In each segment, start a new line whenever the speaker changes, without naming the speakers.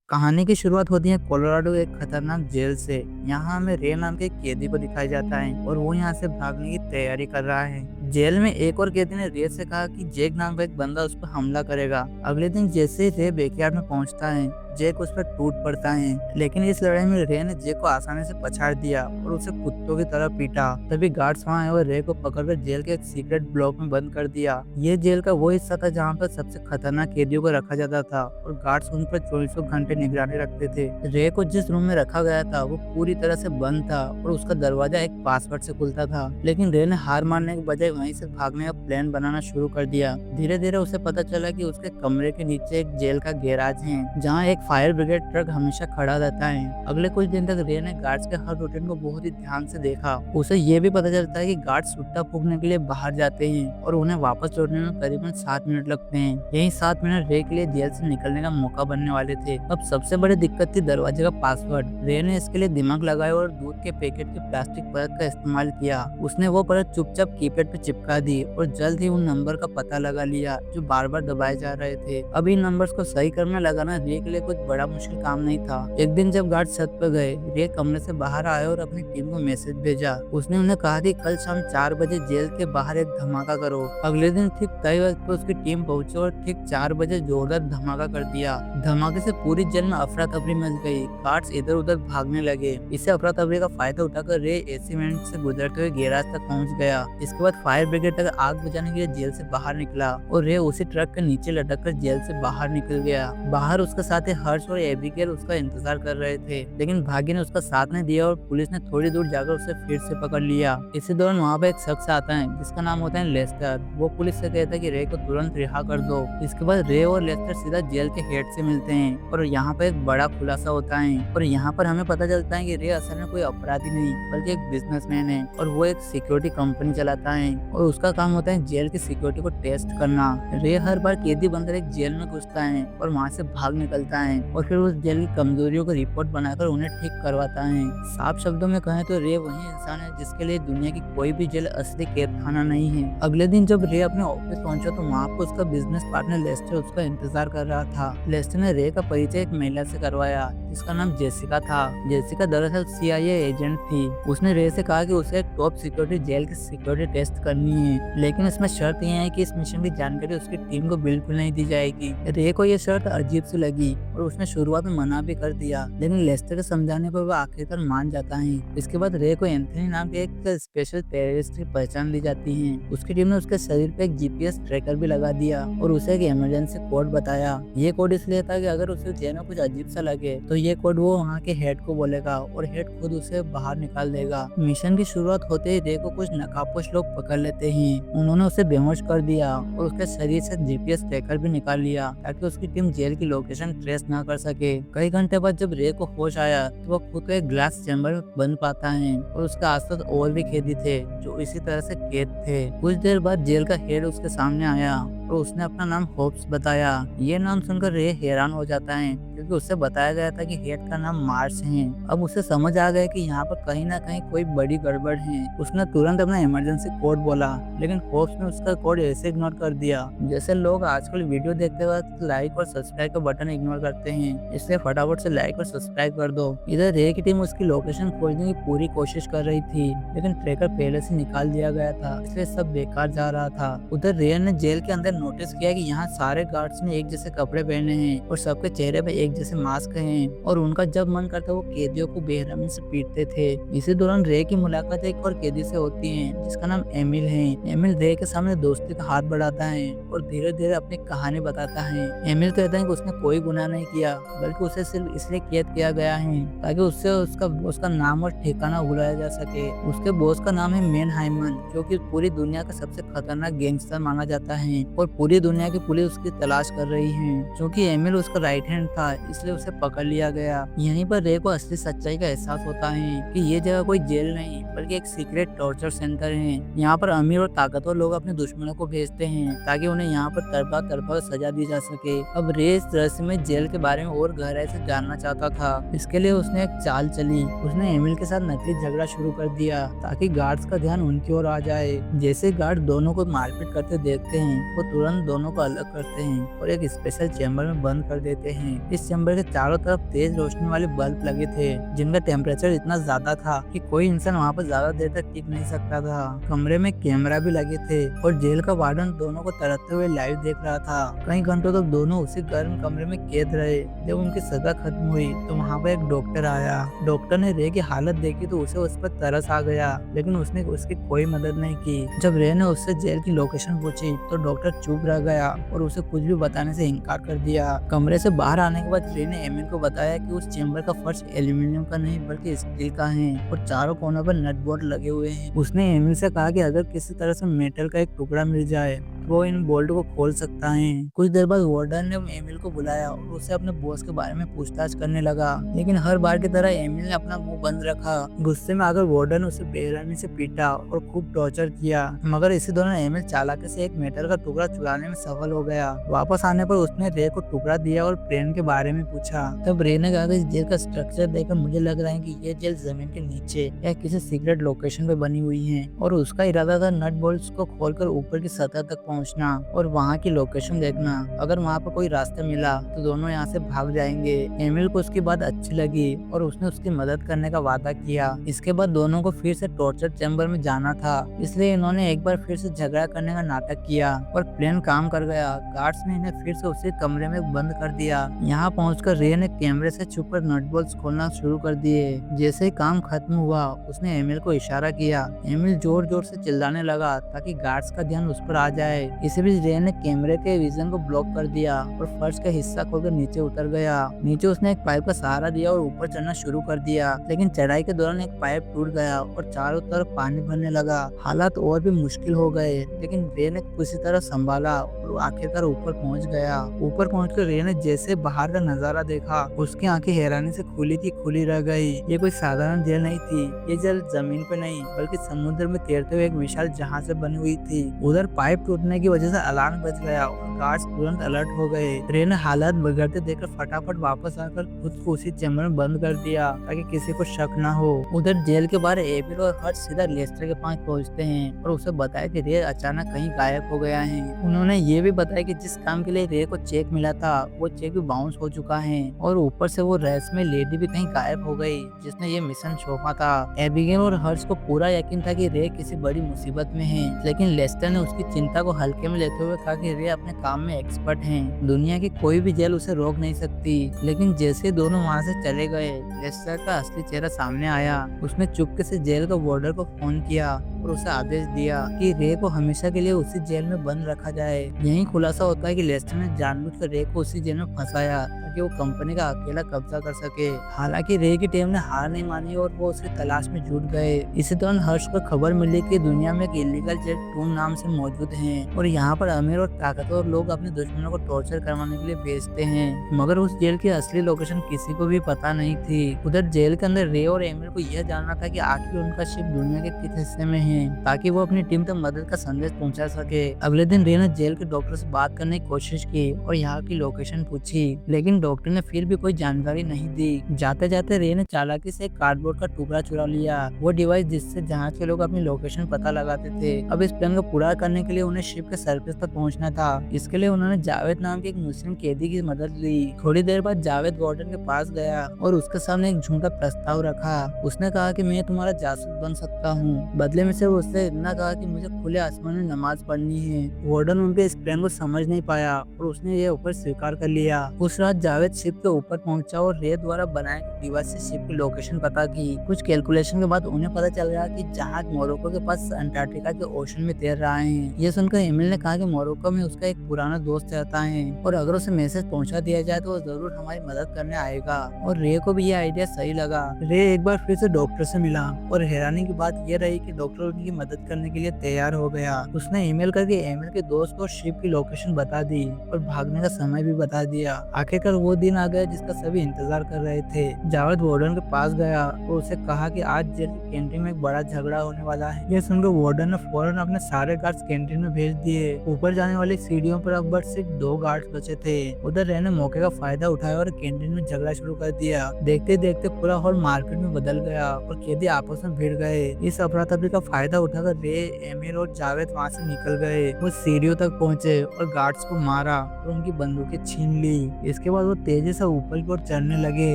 कहानी की शुरुआत होती है कोलोराडो एक खतरनाक जेल से। यहाँ हमें रे नाम के एक कैदी को दिखाया जाता है और वो यहाँ से भागने की तैयारी कर रहा है। जेल में एक और कैदी ने रे से कहा कि जैक नाम का एक बंदा उस पर हमला करेगा। अगले दिन जैसे ही रे बैकयार्ड में पहुंचता है, जैक उस पर टूट पड़ता है, लेकिन इस लड़ाई में रे ने जैक को आसानी से पछाड़ दिया और उसे कुत्तों की तरह पीटा। तभी गार्ड्स वहां आए और रे को पकड़कर जेल के एक सीक्रेट ब्लॉक में बंद कर दिया। ये जेल का वो हिस्सा था जहाँ पर सबसे खतरनाक कैदियों को रखा जाता था और गार्ड्स उन पर चौबीसों घंटे निगरानी रखते थे। रे को जिस रूम में रखा गया था वो पूरी तरह से बंद था और उसका दरवाजा एक पासवर्ड से खुलता था। लेकिन रे ने हार मानने के बजाय वहीं से भागने का प्लान बनाना शुरू कर दिया। धीरे धीरे उसे पता चला कि उसके कमरे के नीचे एक जेल का गैराज है जहाँ एक फायर ब्रिगेड ट्रक हमेशा खड़ा रहता है। अगले कुछ दिन तक रे ने गार्ड्स के हर रूटीन को बहुत ही ध्यान से देखा। उसे ये भी पता चलता है कि गार्ड्स सुट्टा फूकने के लिए बाहर जाते हैं और उन्हें वापस लौटने में करीबन 7 मिनट लगते हैं। यही 7 मिनट रे के लिए जेल से निकलने का मौका बनने वाले थे। अब सबसे बड़ी दिक्कत थी दरवाजे का पासवर्ड। रे ने इसके लिए दिमाग लगाया और दूध के पैकेट की प्लास्टिक परत का इस्तेमाल किया। उसने वो परत चुपचाप कीपैड पे चिपका दी और जल्द ही उन नंबर का पता लगा लिया जो बार बार दबाए जा रहे थे। अब इन नंबर्स को सही करने लगाना रे के लिए कुछ बड़ा मुश्किल काम नहीं था। एक दिन जब गार्ड छत पर गए, रे कमरे से बाहर आए और अपनी टीम को मैसेज भेजा। उसने उन्हें कहा कि कल शाम 4 बजे जेल के बाहर एक धमाका करो। अगले दिन ठीक तय वक्त पर उसकी टीम पहुंची और ठीक 4 बजे जोरदार धमाका कर दिया। धमाके से पूरी जेल में अफरा तफरी मच गई। गार्ड्स इधर उधर भागने लगे। इसे अफरा तफरी का फायदा उठाकर रे एसी वेंट से गुजरते हुए गैराज तक पहुंच गया। इसके बाद फायर ब्रिगेड तक आग बुझाने के लिए जेल से बाहर निकला और रे उसी ट्रक के नीचे लटक कर जेल से बाहर निकल गया। बाहर उसके साथ हर्ष और एबिगेल उसका इंतजार कर रहे थे, लेकिन भाग्य ने उसका साथ नहीं दिया और पुलिस ने थोड़ी दूर जाकर उसे फिर से पकड़ लिया। इसी दौरान वहाँ पे एक शख्स आता है जिसका नाम होता है लेस्टर। वो पुलिस से कहता है कि रे को तुरंत रिहा कर दो। इसके बाद रे और लेस्टर सीधा जेल के हेड से मिलते हैं और यहाँ पे एक बड़ा खुलासा होता है और यहाँ पर हमें पता चलता है कि रे असल में कोई अपराधी नहीं बल्कि एक बिजनेसमैन है और वो एक सिक्योरिटी कंपनी चलाता है और उसका काम होता है जेल की सिक्योरिटी को टेस्ट करना। रे हर बार कैदी बनकर एक जेल में घुसता है और वहाँ से भाग निकलता है और फिर उस जेल की कमजोरियों को रिपोर्ट बनाकर उन्हें ठीक करवाता है। साफ शब्दों में कहें तो रे वही इंसान है जिसके लिए दुनिया की कोई भी जेल असली कैद खाना नहीं है। अगले दिन जब रे अपने ऑफिस पहुंचा तो वहाँ पर उसका बिजनेस पार्टनर लेस्टर उसका इंतजार कर रहा था। लेस्टर ने रे का परिचय एक महिला से करवाया जिसका नाम जेसिका था। जेसिका दरअसल CIA एजेंट थी। उसने रे से कहा कि उसे एक टॉप सिक्योरिटी जेल की सिक्योरिटी टेस्ट करनी है, लेकिन इसमें शर्त यह है कि इस मिशन की जानकारी उसकी टीम को बिल्कुल नहीं दी जाएगी। रे को यह शर्त अजीब सी लगी और उसने शुरुआत में मना भी कर दिया, लेकिन लेस्टर के समझाने पर वह आखिरकार मान जाता है। इसके बाद रे को एंथनी नाम के एक स्पेशल टेररिस्ट की पहचान दी जाती है। उसकी टीम ने उसके शरीर पे एक GPS ट्रैकर भी लगा दिया और उसे एक इमरजेंसी कोड बताया। ये कोड इसलिए था कि अगर उसे जेल में कुछ अजीब सा लगे तो ये कोड वो वहाँ के हेड को बोलेगा और हेड खुद उसे बाहर निकाल देगा। मिशन की शुरुआत होते ही रे को कुछ नकाबपोश लोग पकड़ लेते हैं। उन्होंने उसे बेहोश कर दिया और उसके शरीर से GPS ट्रैकर भी निकाल लिया ताकि उसकी टीम जेल की लोकेशन ट्रेस ना कर सके। कई घंटे बाद जब रे को होश आया तो वो खुद को एक ग्लास चैम्बर में बंद पाता है और उसके आसपास और भी कैदी थे जो इसी तरह से कैद थे। कुछ देर बाद जेल का हेड उसके सामने आया और उसने अपना नाम होप्स बताया। ये नाम सुनकर रे हैरान हो जाता है क्योंकि उससे बताया गया था कि हेड का नाम मार्स है। अब उसे समझ आ गया कि यहाँ पर कहीं ना कहीं कोई बड़ी गड़बड़ है। उसने तुरंत अपना इमरजेंसी कोड बोला, लेकिन होप्स ने उसका कोड ऐसे इग्नोर कर दिया जैसे लोग आजकल वीडियो देखते वक्त लाइक और सब्सक्राइब का बटन इग्नोर करते हैं। इसलिए फटाफट से लाइक और सब्सक्राइब कर दो। इधर रे की टीम उसकी लोकेशन खोजने की पूरी कोशिश कर रही थी, लेकिन ट्रैकर पहले से निकाल दिया गया था, इसलिए सब बेकार जा रहा था। उधर रे ने जेल के अंदर नोटिस किया कि यहाँ सारे गार्ड्स ने एक जैसे कपड़े पहने हैं और सबके चेहरे पे एक जैसे मास्क हैं और उनका जब मन करता वो कैदियों को बेरहमी से पीटते थे। इसी दौरान रे की मुलाकात एक और कैदी से होती है जिसका नाम एमिल है। एमिल रे के सामने दोस्ती का हाथ बढ़ाता है और धीरे धीरे अपनी कहानी बताता है। एमिल कहता है कि उसने कोई गुनाह नहीं किया बल्कि उसे सिर्फ इसलिए कैद किया गया है ताकि उससे उसका नाम और ठिकाना भुलाया जा सके। उसके बॉस का नाम है मेनहाइमन जो कि पूरी दुनिया का सबसे खतरनाक गैंगस्टर माना जाता है और पूरी दुनिया की पुलिस उसकी तलाश कर रही है। क्योंकि एमिल उसका राइट हैंड था इसलिए उसे पकड़ लिया गया। यहीं पर रे को असली सच्चाई का एहसास होता है कि ये जगह कोई जेल नहीं बल्कि एक सीक्रेट टॉर्चर सेंटर है। यहाँ पर अमीर और ताकतवर लोग अपने दुश्मनों को भेजते हैं ताकि उन्हें यहाँ पर तरफा तरफा सजा दी जा सके। अब रे इस रहस्यमय जेल के बारे में और गहराई से जानना चाहता था। इसके लिए उसने एक चाल चली। उसने एमिल के साथ नकली झगड़ा शुरू कर दिया ताकि गार्ड्स का ध्यान उनकी ओर आ जाए। जैसे गार्ड दोनों को मारपीट करते देखते हैं वो तुरंत दोनों को अलग करते हैं और एक स्पेशल चैम्बर में बंद कर देते हैं। इस चैम्बर के चारों तरफ तेज रोशनी वाले बल्ब लगे थे जिनका टेम्परेचर इतना ज्यादा था कि कोई इंसान वहाँ पर ज्यादा देर तक टिक नहीं सकता था। कमरे में कैमरा भी लगे थे और जेल का वार्डन दोनों को तरसते हुए लाइव देख रहा था। कई घंटों तक दोनों उसी गर्म कमरे में कैद रहे। जब उनकी सजा खत्म हुई तो वहाँ पर एक डॉक्टर आया। डॉक्टर ने रे की हालत देखी तो उसे उस पर तरस आ गया, लेकिन उसने उसकी कोई मदद नहीं की। जब रे ने उससे जेल की लोकेशन पूछी तो डॉक्टर चुप रह गया और उसे कुछ भी बताने से इनकार कर दिया। कमरे से बाहर आने के बाद रे ने एमिल को बताया कि उस चेम्बर का फर्श एल्यूमिनियम का नहीं बल्कि स्टील का है और चारों कोनों पर नट बोल्ट लगे हुए हैं। उसने एमिल से कहा कि अगर किसी तरह से मेटल का एक टुकड़ा मिल जाए वो इन बोल्ट को खोल सकता है। कुछ देर बाद वार्डन ने एमिल को बुलाया और उसे अपने बॉस के बारे में पूछताछ करने लगा, लेकिन हर बार की तरह एमिल ने अपना मुंह बंद रखा। गुस्से में आकर वार्डन उसे बेरहमी से पीटा और खूब टॉर्चर किया, मगर इसी दौरान एमिल चालाकी से एक मेटल का टुकड़ा चुराने में सफल हो गया। वापस आने पर उसने रे को टुकड़ा दिया और प्लेन के बारे में पूछा। तब रे ने कहा कि इस जेल का स्ट्रक्चर देखकर मुझे लग रहा है कि ये जेल जमीन के नीचे या किसी सीक्रेट लोकेशन पे बनी हुई है और उसका इरादा था नट बोल्ट्स को खोलकर ऊपर की सतह तक पहुंचना और वहां की लोकेशन देखना। अगर वहां पर कोई रास्ता मिला तो दोनों यहाँ से भाग जाएंगे। एमिल को उसकी बात अच्छी लगी और उसने उसकी मदद करने का वादा किया। इसके बाद दोनों को फिर से टॉर्चर चैम्बर में जाना था, इसलिए इन्होंने एक बार फिर से झगड़ा करने का नाटक किया और प्लान काम कर गया। गार्ड्स ने इन्हें फिर से उसी कमरे में बंद कर दिया। यहाँ पहुंचकर रे ने कैमरे से छुपकर नट बोल्ट्स खोलना शुरू कर दिए। जैसे ही काम खत्म हुआ उसने एमिल को इशारा किया। एमिल जोर जोर से चिल्लाने लगा ताकि गार्ड्स का ध्यान उस पर आ जाए। इसी बीच रे ने कैमरे के विजन को ब्लॉक कर दिया और फर्श का हिस्सा खोलकर नीचे उतर गया। नीचे उसने एक पाइप का सहारा दिया और ऊपर चढ़ना शुरू कर दिया, लेकिन चढ़ाई के दौरान एक पाइप टूट गया और चारों तरफ पानी भरने लगा। हालात और भी मुश्किल हो गए, लेकिन रे ने किसी तरह संभाला और आखिरकार ऊपर पहुंच गया। ऊपर पहुंचकर रे ने जैसे बाहर का नजारा देखा उसकी आंखें हैरानी से खुली की खुली रह गई। ये कोई साधारण जेल नहीं थी, ये जेल जमीन पे नहीं बल्कि समुद्र में तैरते हुए एक विशाल जहाज से बनी हुई थी। उधर पाइप टूटने की वजह से अलार्म बज गया और गार्ड्स तुरंत अलर्ट हो गए। रे ने हालात बिगड़ते देखकर फटाफट वापस आकर खुद को उसी चैम्बर में बंद कर दिया ताकि किसी को शक न हो। उधर जेल के बाहर एबिल और हर्ष सीधा लेस्टर के पास पहुंचते हैं और उसे बताया कि रे अचानक कहीं गायब हो गया है। उन्होंने ये भी बताया कि जिस काम के लिए रे को चेक मिला था वो चेक भी बाउंस हो चुका है और ऊपर से वो रहस्यमय लेडी भी कहीं गायब हो गई जिसने ये मिशन सौंपा था। एबिगेल और हर्ष को पूरा यकीन था कि रे किसी बड़ी मुसीबत में है, लेकिन लेस्टर ने उसकी चिंता को हल्के में लेते हुए कहा कि रे अपने काम में एक्सपर्ट हैं, दुनिया की कोई भी जेल उसे रोक नहीं सकती। लेकिन जैसे दोनों वहां से चले गए लेस्टर का असली चेहरा सामने आया। उसने चुपके से जेल के वार्डर को फोन किया और उसे आदेश दिया कि रे को हमेशा के लिए उसी जेल में बंद रखा जाए। यही खुलासा होता है कि लेस्टर ने जानबूझकर रे को उसी जेल में फंसाया ताकि वो कंपनी का अकेला कब्जा कर सके। हालांकि रे की टीम ने हार नहीं मानी और वो उसकी तलाश में जुट गए। इसी दौरान हर्ष को खबर मिली कि दुनिया में एक इलीगल जेल टूम नाम से मौजूद है और यहाँ पर अमीर और ताकतवर लोग अपने दुश्मनों को टॉर्चर करवाने के लिए भेजते हैं, मगर उस जेल की असली लोकेशन किसी को भी पता नहीं थी। उधर जेल के अंदर रे और एमिल को यह जानना था कि आखिर उनका शिप दुनिया के किस हिस्से में है ताकि वो अपनी टीम तक मदद का संदेश पहुंचा सके। अगले दिन रे ने जेल के डॉक्टर से बात करने की कोशिश की और यहाँ की लोकेशन पूछी, लेकिन डॉक्टर ने फिर भी कोई जानकारी नहीं दी। जाते जाते रे ने चालाकी से एक कार्डबोर्ड का टुकड़ा चुरा लिया, वो डिवाइस जिससे जहाज के लोग अपनी लोकेशन पता लगाते थे। अब इस प्लान को पूरा करने के लिए उन्हें शिप के सरफेस तक पहुंचना था। इसके लिए उन्होंने जावेद नाम के एक मुस्लिम कैदी की मदद ली। थोड़ी देर बाद जावेद वार्डन के पास गया और उसके सामने एक झूठा प्रस्ताव रखा। उसने कहा कि मैं तुम्हारा जासूस बन सकता हूँ। बदले में से उसने इतना कहा कि मुझे खुले आसमान में नमाज पढ़नी है। वार्डन उनके इस प्लान को समझ नहीं पाया और उसने ये ऊपर स्वीकार कर लिया। उस रात जावेद शिप के ऊपर पहुंचा और रे द्वारा बनाए गए डिवाइस से शिप की लोकेशन पता की। कुछ कैलकुलेशन के बाद उन्हें पता चल गया कि जहाज मोरक्को के पास अंटार्कटिका के ओशन में तैर रहा है। ये सुनकर एमिल ने कहा कि मोरक्को में उसका एक पुराना दोस्त रहता है और अगर उसे मैसेज पहुंचा दिया जाए तो वो जरूर हमारी मदद करने आएगा। और रे को भी ये आइडिया सही लगा। रे एक बार फिर से डॉक्टर से मिला और हैरानी की बात ये रही कि डॉक्टर उनकी मदद करने के लिए तैयार हो गया। उसने ईमेल करके एमिल के दोस्त को शिप की लोकेशन बता दी और भागने का समय भी बता दिया। आखिरकार वो दिन आ गया जिसका सभी इंतजार कर रहे थे। जावेद वार्डन के पास गया और उसे कहा कि आज जेल की कैंटीन में एक बड़ा झगड़ा होने वाला है। ये सुनकर वार्डन ने फौरन अपने सारे गार्ड्स कैंटीन में भेज दिए। ऊपर जाने वाली सीढ़ियों पर अब बस सिर्फ 2 गार्ड्स बचे थे। उधर रे ने मौके का फायदा उठाया और कैंटीन में झगड़ा शुरू कर दिया। देखते देखते पूरा हॉल मार्केट में बदल गया और कैदी आपस में भिड़ गए। इस अफरा तफरी का फायदा उठाकर रे, एमिल और जावेद वहाँ से निकल गए। वो सीढ़ियों तक पहुंचे और गार्ड्स को मारा और उनकी बंदूकें छीन ली। इसके बाद वो तेजी से ऊपर की ओर चढ़ने लगे,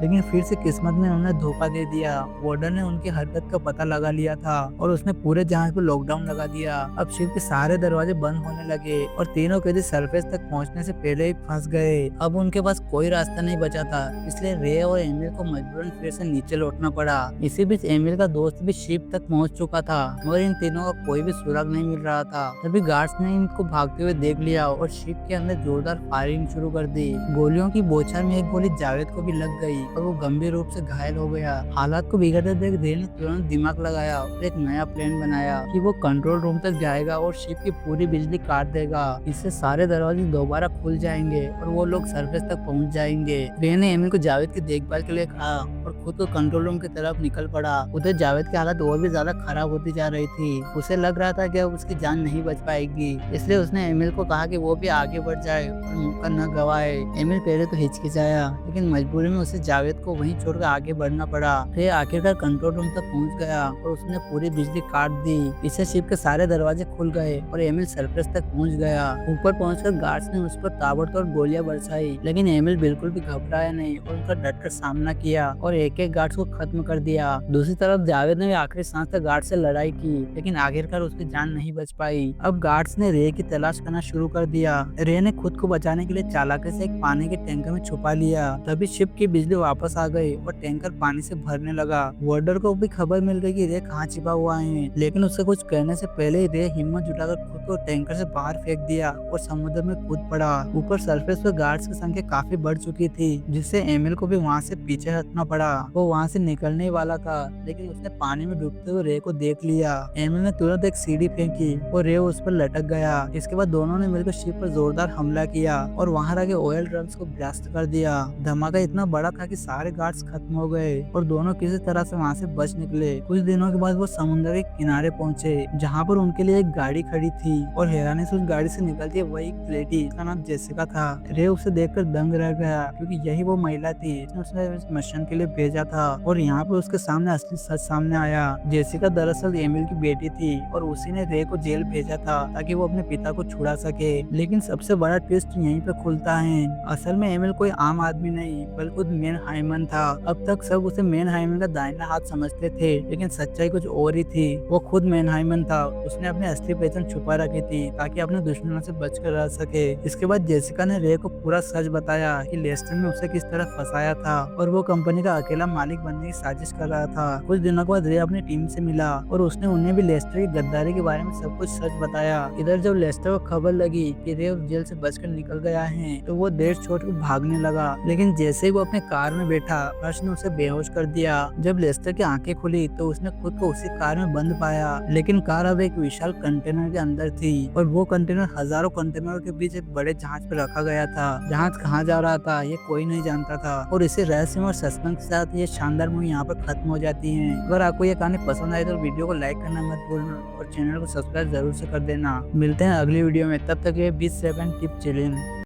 लेकिन फिर से किस्मत ने उन्हें धोखा दे दिया। वार्डन ने उनकी हरकत का पता लगा लिया था और उसने पूरे जहाज पर लॉकडाउन लगा दिया। अब शिप के सारे दरवाजे बंद होने लगे और तीनों कैदी सरफेस तक पहुंचने से पहले ही फंस गए। अब उनके पास कोई रास्ता नहीं बचा था, इसलिए रे और एमिल को मजबूरन फिर से नीचे लौटना पड़ा। इसी बीच एमिल का दोस्त भी शिप तक पहुंच चुका था, मगर इन तीनों का कोई भी सुराग नहीं मिल रहा था। तभी गार्ड्स ने इनको भागते हुए देख लिया और शिप के अंदर जोरदार फायरिंग शुरू कर दी। गोलियों की बौछार में एक गोली जावेद को भी लग गई और वो गंभीर रूप से घायल हो गया। हालात को बिगड़ते देख रे ने तुरंत दिमाग लगाया और एक नया प्लान बनाया कि वो कंट्रोल रूम तक जाएगा और शिप की पूरी बिजली काट देगा। इससे सारे दरवाजे दोबारा खुल जाएंगे और वो लोग सरफेस तक पहुंच जाएंगे। रे ने एमिल को जावेद की देखभाल के लिए कहा और खुद को कंट्रोल रूम की तरफ निकल पड़ा। उधर जावेद की हालत और भी ज्यादा खराब होती जा रही थी। उसे लग रहा था कि अब उसकी जान नहीं बच पाएगी, इसलिए उसने एमिल को कहा कि वो भी आगे बढ़ जाए और मौका न गवाए। एमिल पहले तो हिचकिचाया, लेकिन मजबूरी में उसे जावेद को वहीं छोड़कर आगे बढ़ना पड़ा। रे आखिरकार कंट्रोल रूम तक पहुंच गया और उसने पूरी बिजली काट दी। इससे शिप के सारे दरवाजे खुल गए और एमिल सरफेस तक पहुंच गया। ऊपर पहुंचकर गार्ड्स ने उस पर ताबड़तोड़ गोलियां बरसाई, लेकिन एमिल बिल्कुल भी घबराया नहीं और उनका डटकर सामना किया और एक एक गार्ड्स को खत्म कर दिया। दूसरी तरफ जावेद ने भी आखिरी सांस तक गार्ड से लड़ाई की, लेकिन आखिरकार उसकी जान नहीं बच पाई। अब गार्ड्स ने रे की तलाश करना शुरू कर दिया। रे ने खुद को बचाने के लिए चालाकी से एक पानी के टैंकर में छुपा लिया। तभी शिप की बिजली वापस आ गई और टैंकर पानी से भरने लगा। वार्डर को भी खबर मिल गई कि रे कहाँ छिपा हुआ है, लेकिन उससे कुछ कहने से पहले ही रे हिम्मत जुटाकर खुद को टैंकर से बाहर फेंक दिया और समुद्र में कूद पड़ा। ऊपर सरफेस पर गार्ड्स की संख्या काफी बढ़ चुकी थी, जिससे एमिल को भी वहाँ से पीछे हटना पड़ा। वो वहाँ से निकलने वाला था, लेकिन उसने पानी में डूबते हुए रे को देख लिया। एमिल ने तुरंत एक सीढ़ी फेंकी और रे उस पर लटक गया। इसके बाद दोनों ने मिलकर शिप पर जोरदार हमला किया और वहाँ रखे ऑयल ड्रम्स को ब्लास्ट कर दिया। धमाका इतना बड़ा था कि सारे गार्ड्स खत्म हो गए और दोनों किसी तरह से वहाँ से बच निकले। कुछ दिनों के बाद वो समुद्र के किनारे पहुँचे, जहाँ पर उनके लिए एक गाड़ी खड़ी थी और हैरानी से उस गाड़ी से निकलती वही एक लेडी, जिसका नाम जेसिका था। रे उसे देखकर दंग रह गया, क्योंकि यही वो महिला थी जिसने उसे इस मिशन के लिए भेजा था। और यहाँ पर उसके सामने असली सच सामने आया। जेसिका दरअसल एमिल की बेटी थी और उसी ने रे को जेल भेजा था ताकि वो अपने पिता को छुड़ा सके। लेकिन सबसे बड़ा ट्विस्ट यहीं पे खुलता है। असल में एमिल कोई आम आदमी नहीं, बल्कि खुद मेन हाइमन था। अब तक सब उसे मेन हाइमन का दाहिना हाथ समझते थे, लेकिन सच्चाई कुछ और ही थी। वो खुद मेन हाइमन था। उसने अपनी असली पहचान छुपा रखी थी ताकि अपने दुश्मनों से बचकर रह सके। इसके बाद जेसिका ने रे को पूरा सच बताया कि लेस्टर ने उसे किस तरह फंसाया था और वो कंपनी का अकेला मालिक बनने की साजिश कर रहा था। कुछ दिनों के बाद रे अपनी टीम से मिला और उसने उन्हें भी लेस्टर की गद्दारी के बारे में सब कुछ सच बताया। इधर जब लेस्टर को खबर लगी कि रे जेल से बचकर निकल गया है, तो वो देश छोड़कर भागने लगा। लेकिन जैसे ही वो अपने कार में बैठा, हर्ष ने उसे बेहोश कर दिया। जब लेस्टर की आंखें खुली तो उसने खुद को उसी कार में बंद पाया, लेकिन कार अब एक विशाल कंटेनर के अंदर थी और वो कंटेनर हजारों कंटेनरों के बीच एक बड़े जहाज पर रखा गया था। जहाज कहाँ जा रहा था ये कोई नहीं जानता था और इसे रहस्य और सस्पेंस के साथ ये शानदार मूवी यहाँ पर खत्म हो जाती है। अगर आपको ये कहानी पसंद आई तो वीडियो को लाइक करना मत भूलना और चैनल को सब्सक्राइब जरूर से कर देना। मिलते हैं अगली वीडियो में, तब तक ये 20 सेकंड कीप चिलिंग।